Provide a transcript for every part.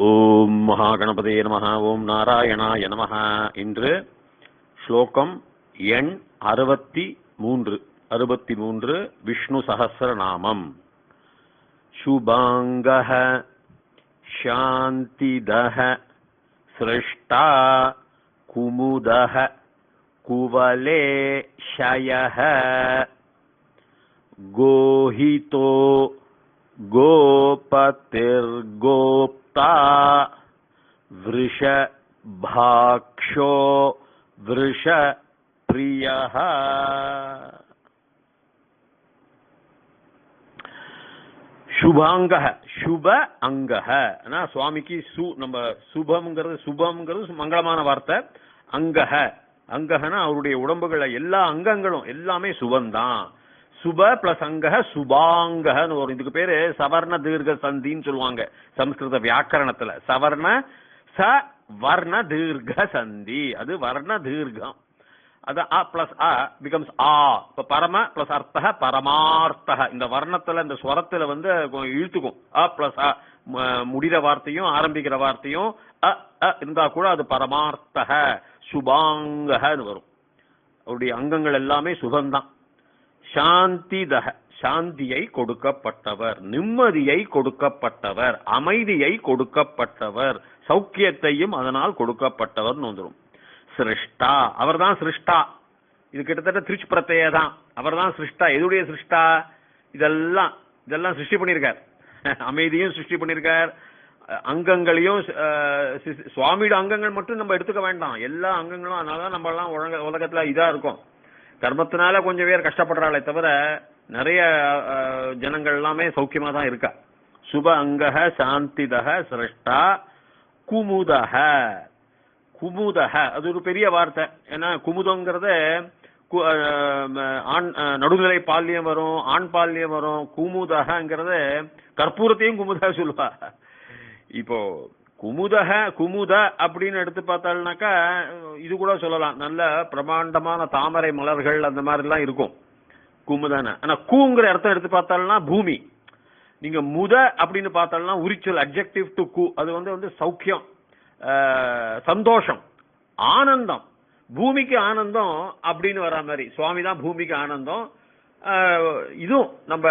ஓம் மகாகணபதே நமஹ. ஓம் நாராயணாய நமஹ. இன்று ஸ்லோகம் எண் 63 விஷ்ணு சஹஸ்ரநாமம். சுபாங்கஹ சாந்திதஹ ஸ்ருஷ்டா குமுதஹ குவலேஷயஹ கோஹிதோ கோபதிர்கோப்தா விருஷபாக்ஷோ விருஷப்ரியஹ. சுபாங்கஹ சுப அங்கஹ. சுவாமிக்கு நம்ம சுபம்ங்கிறது மங்களமான வார்த்தை. அங்கஹ அங்கஹனா அவருடைய உடம்புகளை எல்லா அங்கங்களும் எல்லாமே சுபந்தான். சுப பிளஸ் அங்கஹ சுபாங்கன்னு வரும். இதுக்கு பேரு சவர்ண தீர்க்க சந்தின்னு சொல்லுவாங்க சம்ஸ்கிருத வியாக்கரணத்துல. சவர்ண ச வர்ண தீர்க்க சந்தி, அது வர்ண தீர்க்கம். அது அ பிளஸ் அ பிகம்ஸ் ஆ. இப்ப பரம பிளஸ் அர்த்தக பரமார்த்தக. இந்த வர்ணத்துல இந்த ஸ்வரத்துல இழுத்துக்கும். அ பிளஸ் அ முடிகிற வார்த்தையும் ஆரம்பிக்கிற வார்த்தையும் அ இருந்தா கூட அது பரமார்த்தக சுபாங்கன்னு வரும். அவருடைய அங்கங்கள் எல்லாமே சுகம்தான். சாந்திதக சாந்தியை கொடுக்கப்பட்டவர், நிம்மதியை கொடுக்கப்பட்டவர், அமைதியை கொடுக்கப்பட்டவர், சௌக்கியத்தையும் அதனால் கொடுக்கப்பட்டவர் வந்துடும். சிருஷ்டா அவர் தான் சிருஷ்டா. இது கிட்டத்தட்ட திருச்சி பிரத்யே தான். அவர் தான் சிருஷ்டா. எதுடைய சிருஷ்டா? இதெல்லாம் சிருஷ்டி பண்ணியிருக்கார். அமைதியும் சிருஷ்டி பண்ணியிருக்கார், அங்கங்களையும். சுவாமியோட அங்கங்கள் மட்டும் நம்ம எடுத்துக்க வேண்டாம், எல்லா அங்கங்களும். அதனாலதான் நம்ம எல்லாம் உலகத்துல இதா இருக்கும். கர்மத்தினால கொஞ்சம் பேர் கஷ்டப்படுறாளே தவிர நிறைய ஜனங்கள் எல்லாமே சௌக்கியமா தான் இருக்கா. சுப அங்கஹ சாந்திதஹ சிருஷ்டா குமுதஹ. குமுதஹ அது ஒரு பெரிய வார்த்தை. ஏன்னா குமுதங்கிறத ஆண் நடுநிலை பால்யம் வரும், ஆண் பால்யம் வரும். குமுதஹங்கிறத கற்பூரத்தையும் குமுதா சொல்லுவா. இப்போ குமுத அப்படின்னு எடுத்து பார்த்தாள்னாக்கா இது கூட சொல்லலாம். நல்ல பிரமாண்டமான தாமரை மலர்கள் அந்த மாதிரி எல்லாம் இருக்கும் குமுதான. ஆனா கூங்கிற அர்த்தம் எடுத்து பார்த்தாள்னா பூமி. நீங்க முத அப்படின்னு பார்த்தாள்னா உரிச்சொல் அட்ஜெக்டிவ் டு கூ. அது வந்து சௌக்கியம், சந்தோஷம், ஆனந்தம். பூமிக்கு ஆனந்தம் அப்படின்னு வரா மாதிரி சுவாமி தான் பூமிக்கு ஆனந்தம். இதுவும் நம்ம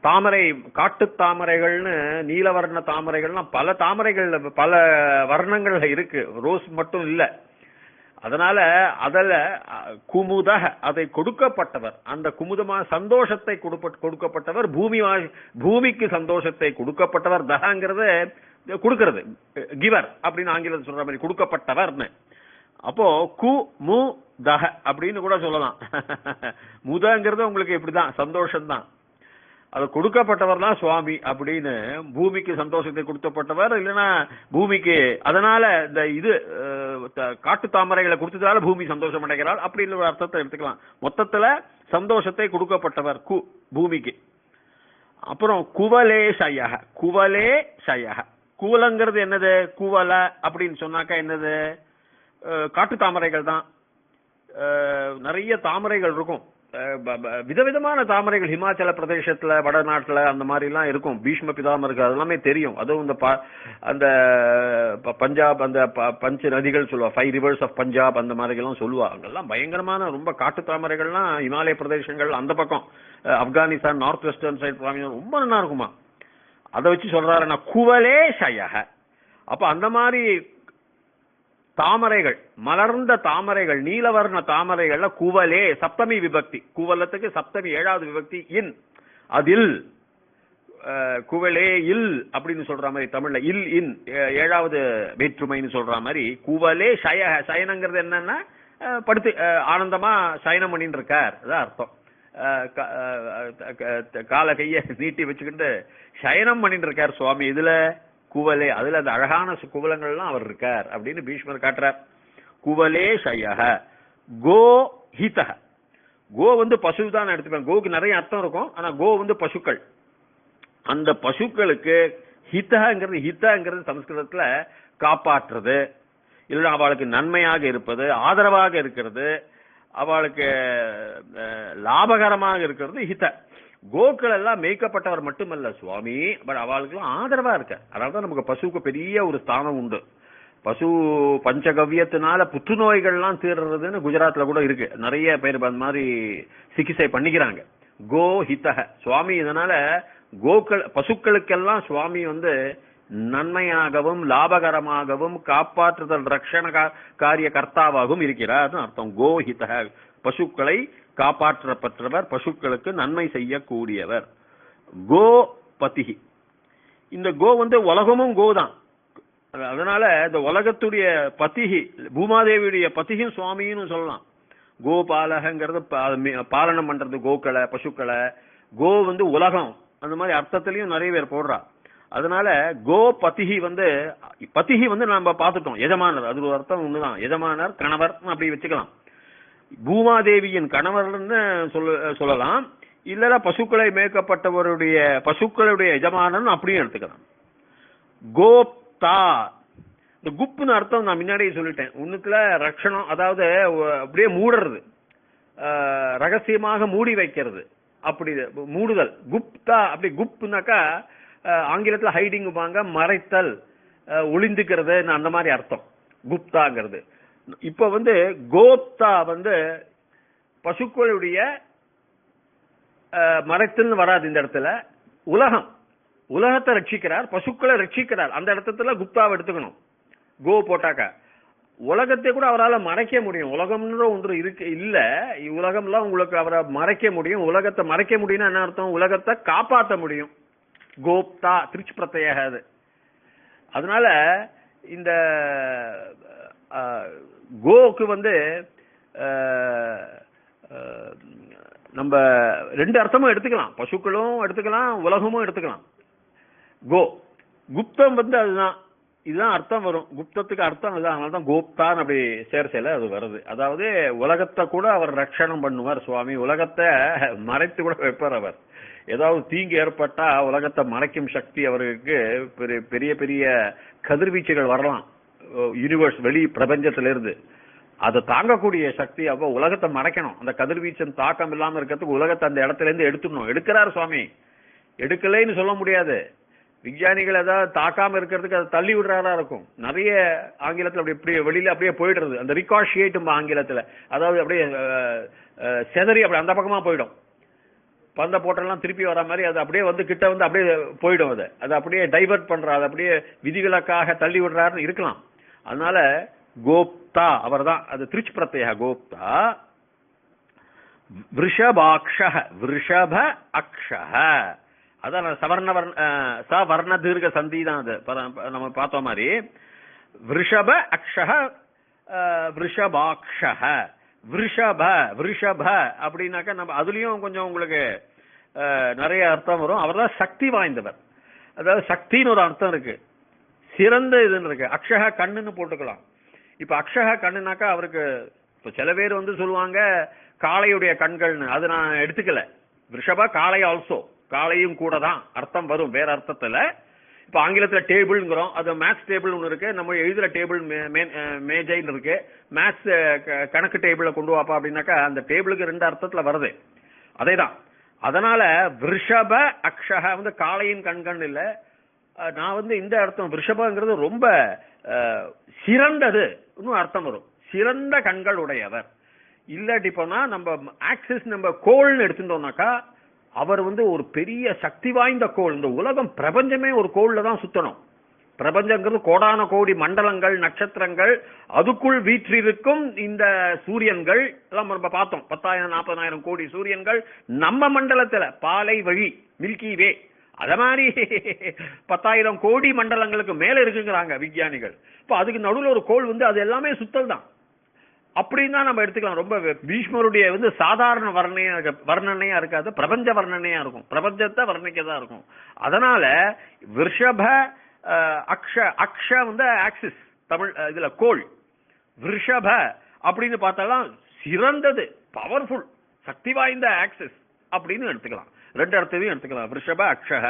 தாமரை, காட்டு தாமரைகள்னு நீலவர்ண தாமரைகள்லாம் பல தாமரைகள் பல வர்ணங்கள்ல இருக்கு, ரோஸ் மட்டும் இல்ல. அதனால அதில் குமுத அதை கொடுக்கப்பட்டவர், அந்த குமுதமான சந்தோஷத்தை கொடுக்கப்பட்டவர், பூமிக்கு சந்தோஷத்தை கொடுக்கப்பட்டவர். தகங்கிறது கொடுக்கிறது, கிவர் அப்படின்னு ஆங்கிலத்தில் சொல்ற மாதிரி கொடுக்கப்பட்டவர்னு. அப்போ கு மு தஹ அப்படின்னு கூட சொல்லலாம். முதங்கிறது உங்களுக்கு இப்படிதான் சந்தோஷம் தான். அது கொடுக்கப்பட்டவர் தான் சுவாமி அப்படின்னு. பூமிக்கு சந்தோஷத்தை கொடுக்கப்பட்டவர், இல்லைன்னா பூமிக்கு அதனால இந்த இது காட்டு தாமரைகளை கொடுத்ததால பூமி சந்தோஷம் அடைகிறாள் அப்படின்னு ஒரு அர்த்தத்தை எடுத்துக்கலாம். மொத்தத்துல சந்தோஷத்தை கொடுக்கப்பட்டவர் கு பூமிக்கு. அப்புறம் குவலேஷய. குவலேஷய குவலங்கிறது என்னது? குவல அப்படின்னு சொன்னாக்கா என்னது? காட்டு தாமரைகள் தான். நிறைய தாமரைகள் இருக்கும், விதவிதமான தாமரைகள். ஹிமாச்சல பிரதேசத்துல, வடநாட்டுல அந்த மாதிரி எல்லாம் இருக்கும். பீஷ்ம பிதாமருக்கு அதெல்லாமே தெரியும். அதுவும் அந்த பஞ்சாப், அந்த பஞ்ச நதிகள் சொல்லுவா, 5 rivers ஆஃப் பஞ்சாப், அந்த மாதிரிலாம் சொல்லுவா. அங்கெல்லாம் பயங்கரமான ரொம்ப காட்டு தாமரைகள்லாம் இமாலய பிரதேசங்கள் அந்த பக்கம், ஆப்கானிஸ்தான் நார்த் வெஸ்டர்ன் சைட் ரொம்ப நல்லா இருக்குமா. அதை வச்சு சொல்றாரு குவலே ஷயஹ. அப்ப அந்த மாதிரி தாமரைகள், மலர்ந்த தாமரைகள், நீலவர்ண தாமரைகள்ல குவலே சப்தமி விபக்தி. குவலத்துக்கு சப்தமி 7வது விபக்தி இன். அதில் குவலே இல் அப்படின்னு சொல்ற மாதிரி தமிழ்ல இல் இன் 7வது வேற்றுமைன்னு சொல்ற மாதிரி குவலே சய. சயனங்கிறது என்னன்னா படுத்து ஆனந்தமா சயனம் பண்ணிட்டு இருக்கார், அதான் அர்த்தம். கால கைய நீட்டி வச்சுக்கிட்டு சயனம் பண்ணிட்டு இருக்கார் சுவாமி. இதுல குவலே, அதுல அந்த அழகான குவலங்கள்லாம் அவர் இருக்கார் அப்படின்னு பீஷ்மர் காட்டுறார். குவலே ஷயஹ கோ ஹிதஹ. கோ பசு தான் எடுத்துப்பேன். கோவுக்கு நிறைய அர்த்தம் இருக்கும், ஆனா கோ பசுக்கள். அந்த பசுக்களுக்கு ஹிதங்கிறது சமஸ்கிருதத்துல காப்பாற்றுறது, இல்லைன்னா அவளுக்கு நன்மையாக இருப்பது, ஆதரவாக இருக்கிறது, அவளுக்கு லாபகரமாக இருக்கிறது ஹித. கோக்கள் எல்லாம் மேய்க்கப்பட்டவர் மட்டுமல்ல சுவாமி, பட் அவளுக்கு ஆதரவா இருக்க. அதனாலதான் நமக்கு பசுவுக்கு பெரிய ஒரு ஸ்தானம் உண்டு. பசு பஞ்சகவ்யத்தினால புற்றுநோய்கள்லாம் தீர்றதுன்னு குஜராத்ல கூட இருக்கு. நிறைய பேர் அந்த மாதிரி சிகிச்சை பண்ணிக்கிறாங்க. கோ ஹிதஹ சுவாமி. இதனால கோக்கள் பசுக்களுக்கெல்லாம் சுவாமி நன்மையாகவும் லாபகரமாகவும் காப்பாற்றுதல் ரக்ஷண காரிய கர்த்தாவாகவும் இருக்கிறார் அர்த்தம். கோஹித பசுக்களை காப்பாற்றப்பட்டவர், பசுக்களுக்கு நன்மை செய்யக்கூடியவர். கோ பதிகி. இந்த கோ உலகமும் கோதான். அதனால இந்த உலகத்துடைய பதிகி, பூமாதேவியுடைய பதியும் சுவாமின்னு சொல்லலாம். கோபாலகங்கிறது பாலனம் பண்றது கோக்களை பசுக்களை. கோ உலகம் அந்த மாதிரி அர்த்தத்திலையும் நிறைய பேர் போடுறா. அதனால கோ பதிகி பதிகி நம்ம பார்த்துட்டோம், எஜமானர். அது ஒரு அர்த்தம் ஒண்ணுதான், எஜமானர் கணவர் அப்படி வச்சுக்கலாம். பூமாதேவியின் கணவர்னு சொல்லலாம். இல்ல பசுக்களை மேய்க்கப்பட்டவருடைய பசுக்களுடைய எஜமானன் அப்படியும் எடுத்துக்கலாம். கோப்தா, இந்த குப்னு அர்த்தம் நான் முன்னாடியே சொல்லிட்டேன். ஒண்ணுத்துல ரட்சணம், அதாவது அப்படியே மூடுறது, ரகசியமாக மூடி வைக்கிறது, அப்படி மூடுதல். குப்தா அப்படி குப்னாக்கா ஆங்கிலத்துல ஹைடிங் வாங்க, மறைத்தல், ஒளிந்துக்கிறது, அந்த மாதிரி அர்த்தம் குப்தாங்கிறது. இப்ப கோப்தா பசுக்களுடைய மறைத்தல் வராது இந்த இடத்துல. உலகம், உலகத்தை ரட்சிக்கிறார், பசுக்களை ரட்சிக்கிறார். அந்த இடத்துல குப்தாவை எடுத்துக்கணும். கோ போட்டாக்கா உலகத்தை கூட அவரால் மறைக்க முடியும். உலகம்ன்ற ஒன்று இருக்கு இல்ல, உலகம்லாம் உங்களுக்கு அவரை மறைக்க முடியும். உலகத்தை மறைக்க முடியும்னா என்ன அர்த்தம்? உலகத்தை காப்பாற்ற முடியும். கோப்தா திருச்சி பிரத்யேக அது. அதனால இந்த கோக்கு நம்ம ரெண்டு அர்த்தமும் எடுத்துக்கலாம். பசுக்களும் எடுத்துக்கலாம், உலகமும் எடுத்துக்கலாம். கோ குப்தம் அதுதான், இதுதான் அர்த்தம் வரும். குப்தத்துக்கு அர்த்தம் அதுதான். அதனாலதான் கோப்தான் அப்படி சேர்ச்சல அது வருது. அதாவது உலகத்தை கூட அவர் ரட்சணம் பண்ணுவார் சுவாமி. உலகத்தை மறைத்து கூட வைப்பார் அவர். ஏதாவது தீங்கு ஏற்பட்டா உலகத்தை மறைக்கும் சக்தி அவருக்கு. பெரிய பெரிய கதிர்வீச்சுகள் வரலாம் யூனிவர்ஸ், வெளி பிரபஞ்சத்திலிருந்து. அதை தாங்கக்கூடிய சக்தி. அப்ப உலகத்தை மறைக்கணும், அந்த கதிர்வீச்சின் தாக்கம் இல்லாம இருக்கிறதுக்கு உலகத்தை அந்த இடத்துல இருந்து எடுத்துடணும். எடுக்கிறார் சுவாமி, எடுக்கலைன்னு சொல்ல முடியாது. விஞ்ஞானிகள் ஏதாவது தாக்காம இருக்கிறதுக்கு அதை தள்ளி விடுறாரா இருக்கும். நிறைய ஆங்கிலத்துல அப்படி வெளியில அப்படியே போயிடுறது, அந்த ரிகாஷியேட் ஆங்கிலத்துல. அதாவது அப்படியே செதறி அப்படி அந்த பக்கமா போயிடும். பந்த போட்டெல்லாம் திருப்பி வர மாதிரி அது அப்படியே கிட்ட அப்படியே போயிடும். அது அப்படியே டைவர்ட் பண்றாரு, அது அப்படியே விதிவிலக்காக தள்ளி விடுறாருன்னு இருக்கலாம். அதனால கோப்தா அவர் தான். அது திருச்சி பிரத்யேக கோப்தா. விருஷபாக்ஷ, விருஷப அக்ஷ, அதான் சவர்ண தீர்க்க சந்தி தான். அது நம்ம பார்த்த மாதிரி விருஷப அக்ஷ விருஷபாக்ஷ. விருஷப விருஷப அப்படின்னாக்கா நம்ம அதுலயும் கொஞ்சம் உங்களுக்கு நிறைய அர்த்தம் வரும். அவர் தான் சக்தி வாய்ந்தவர். அதாவது சக்தின்னு ஒரு அர்த்தம் இருக்கு, சிறந்த இதுன்னு இருக்கு. அக்ஷக கண்ணுன்னு போட்டுக்கலாம். இப்ப அக்ஷக கண்ணுனாக்கா அவருக்கு இப்ப சில பேர் சொல்லுவாங்க காளையுடைய கண்கள்னு. அது நான் எடுத்துக்கல. ரிஷப காளை ஆல்சோ, காளையும் கூட தான் அர்த்தம் வரும் வேற அர்த்தத்துல. இப்ப ஆங்கிலத்துல டேபிள்ங்கிறோம், அது மேத்ஸ் டேபிள் ஒன்று இருக்கு. நம்ம எழுதுற டேபிள் மேஜைன்னு இருக்கு. மேத்ஸ் கணக்கு டேபிள கொண்டு வாப்பா அப்படின்னாக்கா அந்த டேபிளுக்கு ரெண்டு அர்த்தத்துல வருது. அதேதான். அதனால விருஷப அக்ஷக காளையின் கண்கண் இல்ல. நான் இந்த அர்த்தம் விருஷபங்கிறது ரொம்ப சிறந்தது அர்த்தம் வரும். சிறந்த கண்கள் உடையவர். இல்லாட்டி போனா நம்ம ஆக்சிஸ் நம்ம கோள்னு எடுத்துட்டோம்னாக்கா அவர் ஒரு பெரிய சக்தி வாய்ந்த கோள். இந்த உலகம் பிரபஞ்சமே ஒரு கோள்ல தான் சுத்தணும். பிரபஞ்சங்கிறது கோடான கோடி மண்டலங்கள், நட்சத்திரங்கள், அதுக்குள் வீற்றிருக்கும் இந்த சூரியன்கள் எல்லாம் நம்ம பார்த்தோம். 10,000 40,000 கோடி சூரியன்கள் நம்ம மண்டலத்துல பாலை வழி மில்கி வே. அத மாதிரி 10,000 கோடி மண்டலங்களுக்கு மேல இருக்குங்கிறாங்க விஞ்ஞானிகள். இப்ப அதுக்கு நடுவில் ஒரு கோள் அது எல்லாமே சுத்தல் தான் அப்படின்னு தான் நம்ம எடுத்துக்கலாம். ரொம்ப பீஷ்மருடைய சாதாரண வர்ணனையா இருக்காது, பிரபஞ்ச வர்ணனையா இருக்கும். பிரபஞ்சத்தை வர்ணிக்கதான் இருக்கும். அதனால விருஷப அக்ஷ, அக்ஷ ஆக்சிஸ் தமிழ் இதுல கோள். விருஷப அப்படின்னு பார்த்தாலும் சிறந்தது, பவர்ஃபுல், சக்தி வாய்ந்த ஆக்சிஸ் அப்படின்னு எடுத்துக்கலாம். ரெண்டு இடத்தையும் எடுத்துக்கலாம். விருஷப அக்ஷக.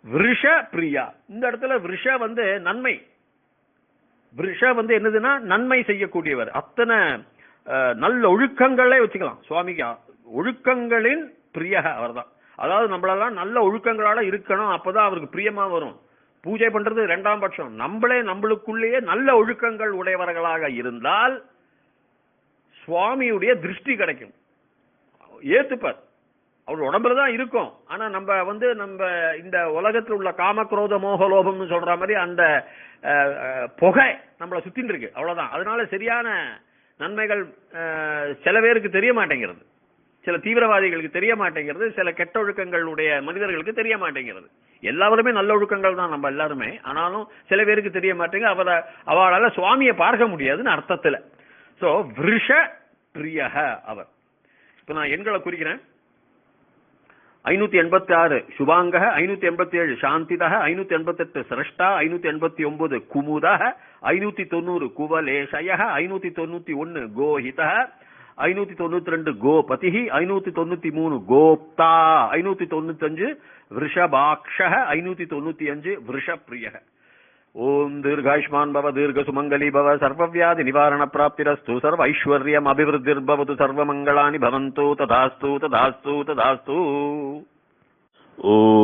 விருஷ பிரியா, இந்த இடத்துல விருஷ நன்மை. விருஷ என்னதுன்னா நன்மை செய்யக்கூடியவர். அத்தனை நல்ல ஒழுக்கங்களே வச்சுக்கலாம் சுவாமிக்கு. ஒழுக்கங்களின் பிரியக அவர் தான். அதாவது நம்மளெல்லாம் நல்ல ஒழுக்கங்களால இருக்கணும், அப்பதான் அவருக்கு பிரியமா வரும். பூஜை பண்றது 2ஆம் பட்சம். நம்மளுக்குள்ளேயே நல்ல ஒழுக்கங்கள் உடையவர்களாக இருந்தால் சுவாமியுடைய திருஷ்டி கிடைக்கும், ஏத்துப்பார். அவர் உடம்புலதான் இருக்கும். ஆனா நம்ம இந்த உலகத்தில் உள்ள காமக்ரோத மோகலோபம்னு சொல்ற மாதிரி அந்த புகை நம்மளை சுத்தின்னு இருக்கு, அவ்வளவுதான். அதனால சரியான நன்மைகள் சில பேருக்கு தெரிய மாட்டேங்கிறது, சில தீவிரவாதிகளுக்கு தெரிய மாட்டேங்கிறது, சில கெட்ட ஒழுக்கங்களுடைய மனிதர்களுக்கு தெரிய மாட்டேங்கிறது. எல்லாருமே நல்ல ஒழுக்கங்கள் தான் நம்ம எல்லாருமே, ஆனாலும் சில பேருக்கு தெரிய மாட்டேங்க. அவளால சுவாமியை பார்க்க முடியாதுன்னு அர்த்தத்துல. சோ விருஷ பிரியக அவர். இப்ப நான் எண்களை குறிக்கிறேன். 586 சுபாங்க, 587 சாந்தித, 588 சிரஷ்டா, 589 குமுத, 590 குவலேஷய, 591 கோஹித, 592 கோபதி, 593 கோப்தா, 595 விருஷபாக்ஷ, 595 விருஷப்பிரிய. ஓம் தீர்காயுஷ்மான் பவ, தீர்க சுமங்கலி பவ, சர்வவியாதி நிவாரண பிராப்திரஸ்து, சர்வ ஐஸ்வர்யம் அபிவிருத்திர்பவது, சர்வ மங்களானி பவந்து. ததாஸ்து ததாஸ்து ததாஸ்து. ஓம்.